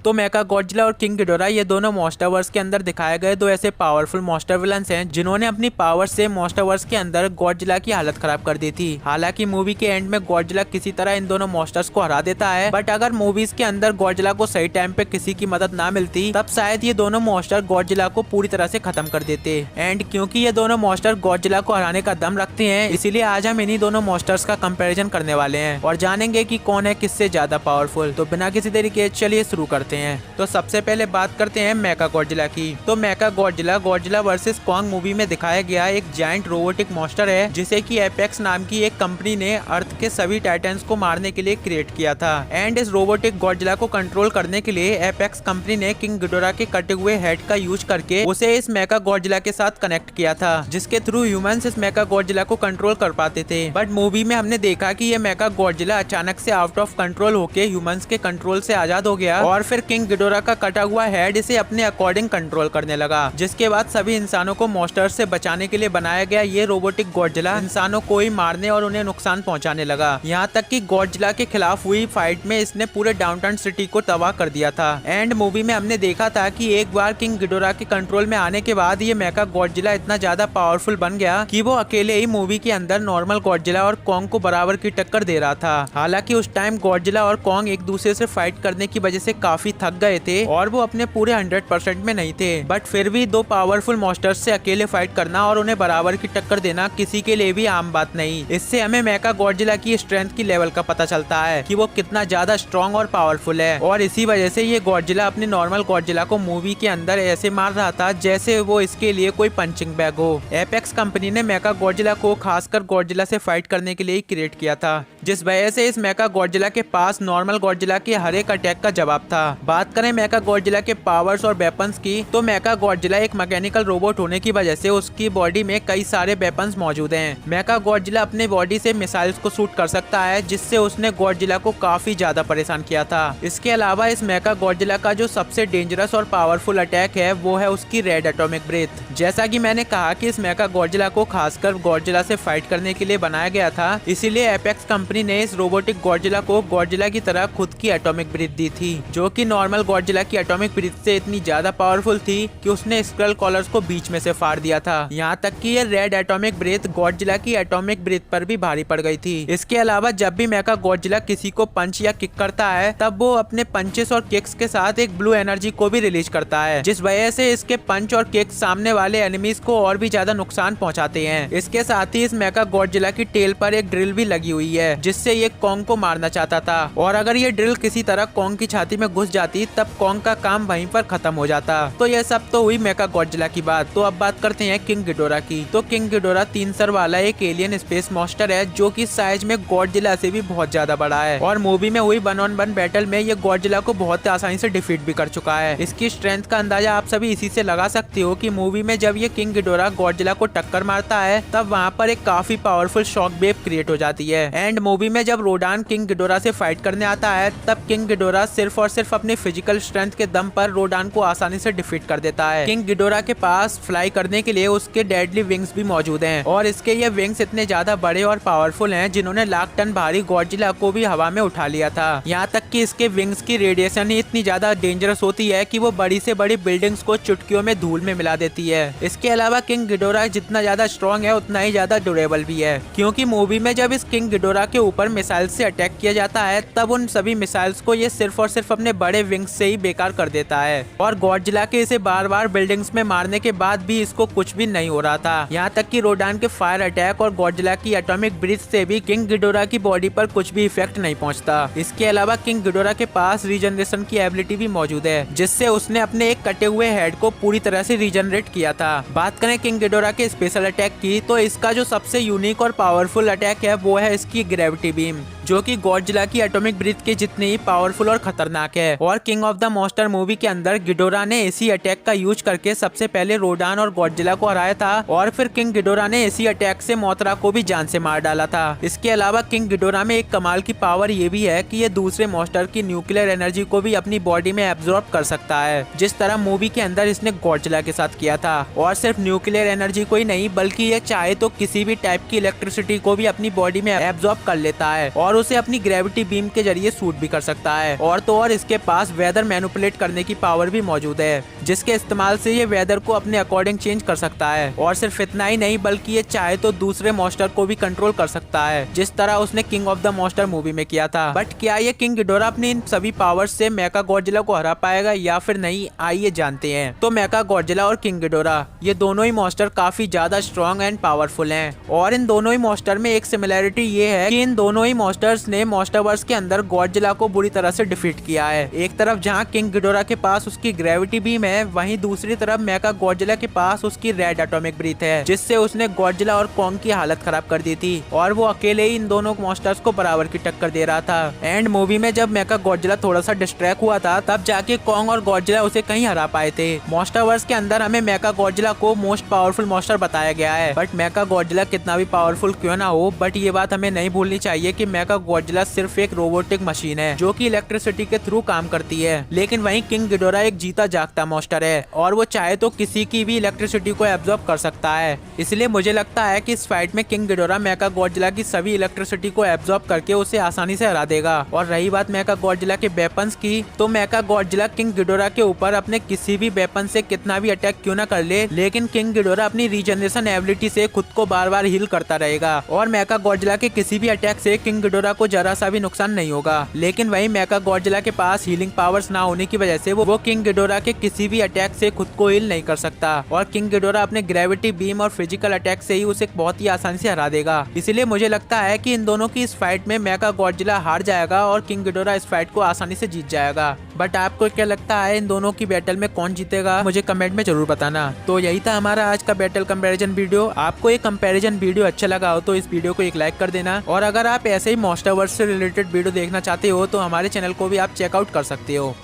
तो Mecha Godzilla और king Ghidorah ये दोनों मॉन्स्टरवर्स के अंदर दिखाए गए दो ऐसे पावरफुल मॉन्स्टर विलन्स हैं जिन्होंने अपनी पावर से मॉन्स्टरवर्स के अंदर गॉडजिला की हालत खराब कर दी थी। हालांकि मूवी के एंड में गॉडजिला किसी तरह इन दोनों मॉन्स्टर्स को हरा देता है, बट अगर मूवीज के अंदर गॉडजिला को सही टाइम पे किसी की मदद ना मिलती तब शायद ये दोनों मॉन्स्टर गॉडजिला को पूरी तरह से खत्म कर देते। एंड क्योंकि ये दोनों मॉन्स्टर गॉडजिला को हराने का दम रखते हैं, इसीलिए आज हम इन्हीं दोनों मॉन्स्टर्स का कंपैरिजन करने वाले हैं और जानेंगे कि कौन है किससे ज्यादा पावरफुल। तो बिना किसी देरी के चलिए शुरू करते हैं। तो सबसे पहले बात करते हैं मेका गॉडजिला की। तो Mecha Godzilla Godzilla versus Kong movie में दिखाया गया एक जायंट रोबोटिक मॉन्स्टर है जिसे कि एपेक्स नाम की एक कंपनी ने अर्थ के सभी टाइटन्स को मारने के लिए क्रिएट किया था। एंड इस रोबोटिक गॉडजिला को कंट्रोल करने के लिए एपेक्स कंपनी ने किंग गिडोरा के कटे हुए हेड का यूज करके उसे इस मेका गॉडजिला के साथ कनेक्ट किया था, जिसके थ्रू ह्यूमंस इस मेका गॉडजिला को कंट्रोल कर पाते थे। बट मूवी में हमने देखा कि ये मेका गॉडजिला अचानक से आउट ऑफ कंट्रोल होके ह्यूमंस के कंट्रोल से आजाद हो गया और फिर किंग गिडोरा का कटा हुआ हेड इसे अपने अकॉर्डिंग कंट्रोल करने लगा, जिसके बाद सभी इंसानों को मॉन्स्टर से बचाने के लिए बनाया गया ये रोबोटिक गॉडजिला इंसानों को ही मारने और उन्हें नुकसान पहुंचाने लगा। यहाँ तक कि गॉडजिला के खिलाफ हुई फाइट में इसने पूरे डाउनटाउन सिटी को तबाह कर दिया था। एंड मूवी में हमने देखा था कि एक बार किंग गिडोरा के कंट्रोल में आने के बाद ये मेका गॉडजिला इतना ज्यादा पावरफुल बन गया कि वो अकेले ही मूवी के अंदर नॉर्मल गॉडजिला और कॉन्ग को बराबर की टक्कर दे रहा था। हालांकि उस टाइम गॉडजिला और कॉन्ग एक दूसरे से फाइट करने की वजह से काफी थक गए थे और वो अपने पूरे 100% में नहीं थे, बट फिर भी दो पावरफुल मॉन्स्टर्स से अकेले फाइट करना और उन्हें बराबर की टक्कर देना किसी के लिए भी आम बात नहीं। इससे हमें मेका गॉडजिला की स्ट्रेंथ की लेवल का पता चलता है कि वो कितना ज्यादा स्ट्रॉन्ग और पावरफुल है। और इसी वजह से ये गॉडजिला अपने नॉर्मल गॉडजिला को मूवी के अंदर ऐसे मार रहा था जैसे वो इसके लिए कोई पंचिंग बैग हो। एपेक्स कंपनी ने मेका गॉडजिला को खासकर गॉडजिला से फाइट करने के लिए क्रिएट किया था, जिस वजह से इस मेका गॉडजिला के पास नॉर्मल गॉडजिला के हर एक अटैक का जवाब था। बात करें मेका गॉडजिला के पावर्स और वेपन्स की, तो मेका गॉडजिला एक मैकेनिकल रोबोट होने की वजह से उसकी बॉडी में कई सारे वेपन्स मौजूद हैं। मेका गॉडजिला अपने बॉडी से मिसाइल्स को शूट कर सकता है, जिससे उसने गॉडजिला को काफी ज्यादा परेशान किया था। इसके अलावा इस मेका गॉडजिला का जो सबसे डेंजरस और पावरफुल अटैक है वो है उसकी रेड एटॉमिक ब्रेथ। जैसा कि मैंने कहा कि इस मेका गॉडजिला को खासकर गॉडजिला से फाइट करने के लिए बनाया गया था, इसीलिए एपेक्स कंपनी ने इस रोबोटिक गॉडजिला को गॉडजिला की तरह खुद की एटॉमिक ब्रेथ दी थी, जो कि नॉर्मल गॉडजिला की एटॉमिक ब्रेथ से इतनी ज्यादा पावरफुल थी कि उसने स्क्रल कॉलर्स को बीच में से फाड़ दिया था। यहाँ तक कि ये रेड एटॉमिक ब्रेथ गॉडजिला की एटॉमिक ब्रेथ पर भी भारी पड़ गई थी। इसके अलावा जब भी मेका गॉडजिला किसी को पंच या किक करता है तब वो अपने पंचेस और किक्स के साथ एक ब्लू एनर्जी को भी रिलीज करता है, जिस वजह से इसके पंच और किक्स सामने वाले एनिमीज को और भी ज्यादा नुकसान पहुंचाते हैं। इसके साथ ही इस मेका गॉडजिला की टेल पर एक ड्रिल भी लगी हुई है, जिससे ये कॉन्ग को मारना चाहता था और अगर ये ड्रिल किसी तरह कॉन्ग की छाती में घुस जाती तब कॉन्ग का काम वहीं पर खत्म हो जाता। तो ये सब तो हुई मेका गॉडजिला की बात। तो अब बात करते हैं किंग गिडोरा की। तो किंग गिडोरा 3 सर वाला एक एलियन स्पेस मॉन्स्टर है जो कि साइज में गॉडजिला से भी बहुत ज्यादा बड़ा है और मूवी में हुई 1-on-1 बैटल में ये गॉडजिला को बहुत आसानी से डिफीट भी कर चुका है। इसकी स्ट्रेंथ का अंदाजा आप सभी इसी से लगा सकते हो कि मूवी में जब ये किंग गिडोरा गॉडजिला को टक्कर मारता है तब वहाँ पर एक काफी पावरफुल शॉक वेव क्रिएट हो जाती है। एंड मूवी में जब रोडान किंग गिडोरा से फाइट करने आता है तब किंग गिडोरा सिर्फ और सिर्फ अपनी फिजिकल स्ट्रेंथ के दम पर रोडान को आसानी से डिफीट कर देता है। किंग गिडोरा के पास फ्लाई करने के लिए उसके डेडली विंग्स भी मौजूद हैं और इसके ये विंग्स इतने ज्यादा बड़े और पावरफुल हैं जिन्होंने लाख टन भारी गॉडजिला को भी हवा में उठा लिया था। यहाँ तक कि इसके विंग्स की रेडिएशन ही इतनी ज्यादा डेंजरस होती है कि वो बड़ी से बड़ी बिल्डिंग्स को चुटकियों में धूल में मिला देती है। इसके अलावा किंग गिडोरा जितना ज्यादा स्ट्रॉन्ग है उतना ही ज्यादा ड्यूरेबल भी है, क्योंकि मूवी में जब इस किंग गिडोरा के ऊपर मिसाइल से अटैक किया जाता है तब उन सभी मिसाइल्स को ये सिर्फ और सिर्फ अपने बड़े विंग्स से ही बेकार कर देता है और गॉडजिला के इसे बार बार बिल्डिंग्स में मारने के बाद भी इसको कुछ भी नहीं हो रहा था। यहाँ तक कि रोडान के फायर अटैक और गॉडजिला की एटॉमिक ब्रीथ से भी किंग गिडोरा की बॉडी पर कुछ भी इफेक्ट नहीं पहुँचता। इसके अलावा किंग गिडोरा के पास रीजनरेशन की एबिलिटी भी मौजूद है, जिससे उसने अपने एक कटे हुए हेड को पूरी तरह से रीजनरेट किया था। बात करें किंग गिडोरा के स्पेशल अटैक की, तो इसका जो सबसे यूनिक और पावरफुल अटैक है वो है इसकी ग्रेविटी बीम, जो कि गॉडजिला की एटॉमिक ब्रीथ के जितनी ही पावरफुल और खतरनाक है। और king of the monster movie के अंदर गिडोरा ने इसी अटैक का यूज करके सबसे पहले रोडान और गॉडजिला को हराया था और फिर किंग गिडोरा ने इसी अटैक से मोथरा को भी जान से मार डाला था। इसके अलावा किंग गिडोरा में एक कमाल की पावर ये भी है कि ये दूसरे मॉन्स्टर की न्यूक्लियर एनर्जी को भी अपनी बॉडी में एब्जॉर्ब कर सकता है, जिस तरह मूवी के अंदर इसने गॉडजिला के साथ किया था। और सिर्फ न्यूक्लियर एनर्जी को ही नहीं बल्कि ये चाहे तो किसी भी टाइप की इलेक्ट्रिसिटी को भी अपनी बॉडी में एब्जॉर्ब कर लेता है और उसे अपनी ग्रेविटी बीम के जरिए शूट भी कर सकता है। और तो और इसके पास वेदर मैनिपुलेट करने की पावर भी मौजूद है, जिसके इस्तेमाल से ये वेदर को अपने अकॉर्डिंग चेंज कर सकता है। और सिर्फ इतना ही नहीं बल्कि ये चाहे तो दूसरे मॉन्स्टर को भी कंट्रोल कर सकता है, जिस तरह उसने king of the monster movie में किया था। बट क्या ये किंग गिडोरा अपनी इन सभी पावर्स से मेका गॉडजिला को हरा पाएगा या फिर नहीं, आइए जानते हैं। तो मेका गॉडजिला और किंग गिडोरा ये दोनों ही मॉन्स्टर काफी ज्यादा स्ट्रॉन्ग एंड पावरफुल हैं। और इन दोनों ही मॉन्स्टर में एक सिमिलरिटी ये है कि इन दोनों ही मॉन्स्टर्स ने मॉन्स्टरवर्स के अंदर गॉडजिला को बुरी तरह से डिफीट किया है। एक तरफ जहां किंग गिडोरा के पास उसकी ग्रेविटी बीम है, वहीं दूसरी तरफ मेका गॉडजिला के पास उसकी रेड एटॉमिक ब्रीथ है, जिससे उसने गॉडजिला और कॉन्ग की हालत खराब कर दी थी। और वो अकेले ही इन दोनों मॉन्स्टर्स को बराबर की टक्कर दे रहा था। एंड मूवी में जब मेका गॉडजिला थोड़ा सा डिस्ट्रैक्ट हुआ था, तब जाके कॉन्ग और गॉडजिला उसे कहीं हरा पाए थे। मॉन्स्टरवर्स के अंदर हमें मेका गॉडजिला को मोस्ट पावरफुल मॉन्स्टर बताया गया है। बट मेका गॉडजिला कितना भी पावरफुल क्यों ना हो, बट ये बात हमें नहीं भूलनी चाहिए कि मेका गॉडजिला सिर्फ एक रोबोटिक मशीन है जो कि इलेक्ट्रिसिटी के थ्रू काम करती है। लेकिन वहीं किंग गिडोरा एक जीता जागता मॉन्स्टर है और वो चाहे तो किसी की भी इलेक्ट्रिसिटी को एब्जॉर्ब कर सकता है। इसलिए मुझे लगता है कि इस फाइट में किंग गिडोरा मेका गॉडजिला की सभी इलेक्ट्रिसिटी को एब्जॉर्ब करके उसे आसानी से हरा देगा। और रही बात मेका गॉडजिला के वेपन्स की, तो मेका गॉडजिला किंग गिडोरा के ऊपर अपने किसी भी वेपन से कितना भी अटैक क्यों ना कर ले, लेकिन किंग गिडोरा अपनी रीजनरेशन एबिलिटी से खुद को बार बार हील करता रहेगा। और मेका गॉडजिला के किसी भी अटैक से किंग गिडोरा को जरा सा भी नुकसान नहीं होगा। लेकिन वहीं मेका गॉडजिला के पास हीलिंग पावर्स ना होने की वजह से वो किंग गिडोरा के किसी भी अटैक से खुद को हील नहीं कर सकता। और किंग गिडोरा अपने ग्रेविटी बीम और फिजिकल अटैक से ही उसे बहुत ही आसानी से हरा देगा। इसलिए मुझे लगता है कि इन दोनों की इस फाइट में मेका गॉडजिला हार जाएगा और किंग गिडोरा इस फाइट को आसानी से जीत जाएगा। बट आपको क्या लगता है इन दोनों की बैटल में कौन जीतेगा, मुझे कमेंट में जरूर बताना। तो यही था हमारा आज का बैटल कंपैरिजन वीडियो। आपको ये कंपैरिजन वीडियो अच्छा लगा हो तो इस वीडियो को एक लाइक कर देना। और अगर आप ऐसे ही मॉन्स्टरवर्स से रिलेटेड वीडियो देखना चाहते हो तो हमारे चैनल को भी आप चेकआउट कर सकते हो।